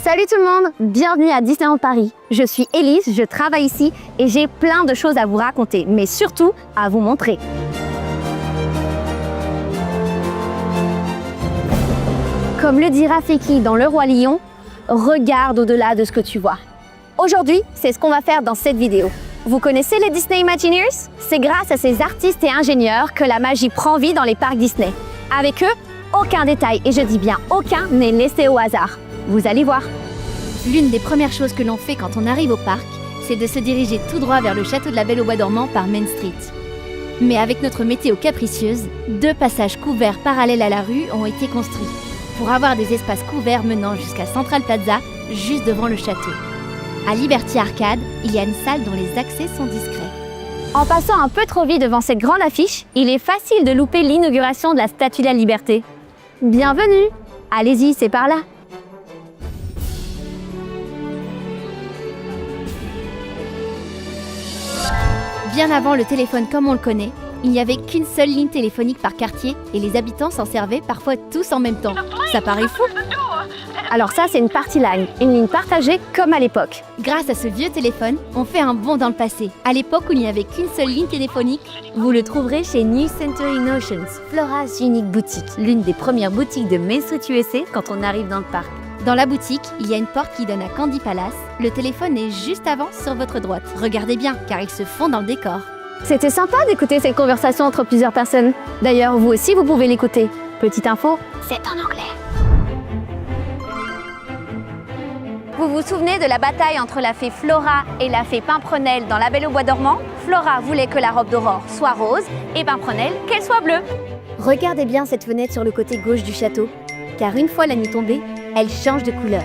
Salut tout le monde, bienvenue à Disneyland Paris. Je suis Élise, je travaille ici et j'ai plein de choses à vous raconter, mais surtout à vous montrer. Comme le dit Rafiki dans Le Roi Lion, regarde au-delà de ce que tu vois. Aujourd'hui, c'est ce qu'on va faire dans cette vidéo. Vous connaissez les Disney Imagineers? C'est grâce à ces artistes et ingénieurs que la magie prend vie dans les parcs Disney. Avec eux, aucun détail, et je dis bien aucun, n'est laissé au hasard. Vous allez voir. L'une des premières choses que l'on fait quand on arrive au parc, c'est de se diriger tout droit vers le château de la Belle au Bois dormant par Main Street. Mais avec notre météo capricieuse, 2 passages couverts parallèles à la rue ont été construits pour avoir des espaces couverts menant jusqu'à Central Plaza, juste devant le château. À Liberty Arcade, il y a une salle dont les accès sont discrets. En passant un peu trop vite devant cette grande affiche, il est facile de louper l'inauguration de la Statue de la Liberté. Bienvenue! Allez-y, c'est par là. Bien avant le téléphone comme on le connaît, il n'y avait qu'une seule ligne téléphonique par quartier et les habitants s'en servaient parfois tous en même temps. Ça paraît fou. Alors ça, c'est une party line, une ligne partagée comme à l'époque. Grâce à ce vieux téléphone, on fait un bond dans le passé. À l'époque où il n'y avait qu'une seule ligne téléphonique, Vous le trouverez chez New Century Notions, Flora's Unique Boutique, l'une des premières boutiques de Main Street USA quand on arrive dans le parc. dans la boutique, il y a une porte qui donne à Candy Palace. Le téléphone est juste avant sur votre droite. Regardez bien, car il se fond dans le décor. C'était sympa d'écouter cette conversation entre plusieurs personnes. D'ailleurs, vous aussi, vous pouvez l'écouter. Petite info, c'est en anglais. Vous vous souvenez de la bataille entre la fée Flora et la fée Pimprenelle dans La Belle au Bois dormant? Flora voulait que la robe d'Aurore soit rose et Pimprenelle qu'elle soit bleue. Regardez bien cette fenêtre sur le côté gauche du château, car une fois la nuit tombée, elle change de couleur.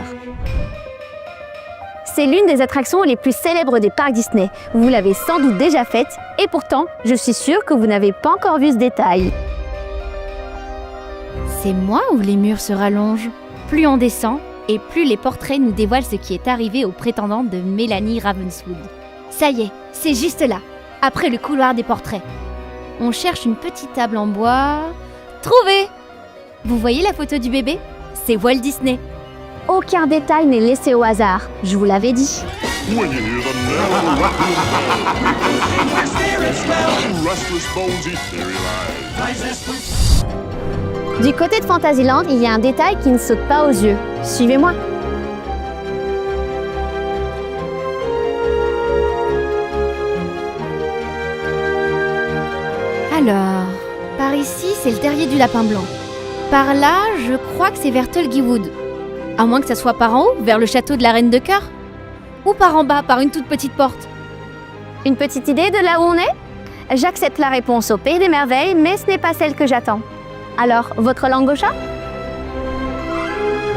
C'est l'une des attractions les plus célèbres des parcs Disney. Vous l'avez sans doute déjà faite, et pourtant, je suis sûre que vous n'avez pas encore vu ce détail. C'est moi ou les murs se rallongent? Plus on descend, et plus les portraits nous dévoilent ce qui est arrivé aux prétendantes de Mélanie Ravenswood. Ça y est, c'est juste là, après le couloir des portraits. On cherche une petite table en bois... Trouvé! Vous voyez la photo du bébé? C'est Walt Disney. Aucun détail n'est laissé au hasard, je vous l'avais dit. When you hear the narrow restless bones eat their lives. Du côté de Fantasyland, il y a un détail qui ne saute pas aux yeux. Suivez-moi. Alors, par ici, c'est le terrier du lapin blanc. Par là, je crois que c'est vers Tulgywood. À moins que ça soit par en haut, vers le château de la Reine de Cœur. Ou par en bas, par une toute petite porte. Une petite idée de là où on est? J'accepte la réponse au Pays des Merveilles, mais ce n'est pas celle que j'attends. Alors, votre langue au chat?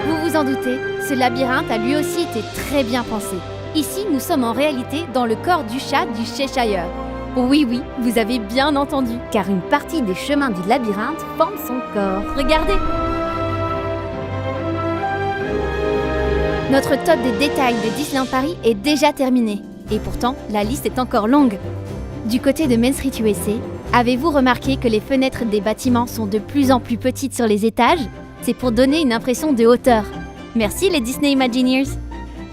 Vous vous en doutez, ce labyrinthe a lui aussi été très bien pensé. Ici, nous sommes en réalité dans le corps du chat du Cheshire. Oui, vous avez bien entendu, Car une partie des chemins du labyrinthe forme son corps. regardez. Notre top des détails de Disneyland Paris est déjà terminé. Et pourtant, la liste est encore longue. Du côté de Main Street USA, avez-vous remarqué que les fenêtres des bâtiments sont de plus en plus petites sur les étages? C'est pour donner une impression de hauteur. Merci les Disney Imagineers.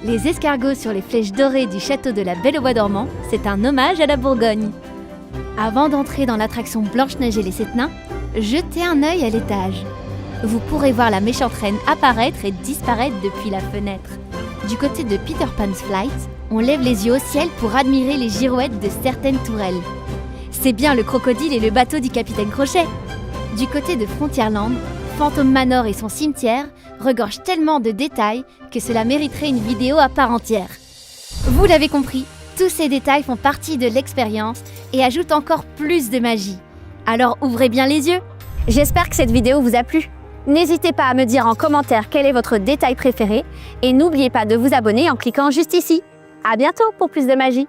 Les escargots sur les flèches dorées du château de la Belle au Bois dormant, c'est un hommage à la Bourgogne. Avant d'entrer dans l'attraction Blanche-Neige et les 7 nains, jetez un œil à l'étage. Vous pourrez voir la méchante reine apparaître et disparaître depuis la fenêtre. Du côté de Peter Pan's Flight, on lève les yeux au ciel pour admirer les girouettes de certaines tourelles. C'est bien le crocodile et le bateau du capitaine Crochet. Du côté de Frontierland, Phantom Manor et son cimetière regorgent tellement de détails que cela mériterait une vidéo à part entière. Vous l'avez compris, tous ces détails font partie de l'expérience et ajoutent encore plus de magie. Alors ouvrez bien les yeux. J'espère que cette vidéo vous a plu. N'hésitez pas à me dire en commentaire quel est votre détail préféré et n'oubliez pas de vous abonner en cliquant juste ici. À bientôt pour plus de magie.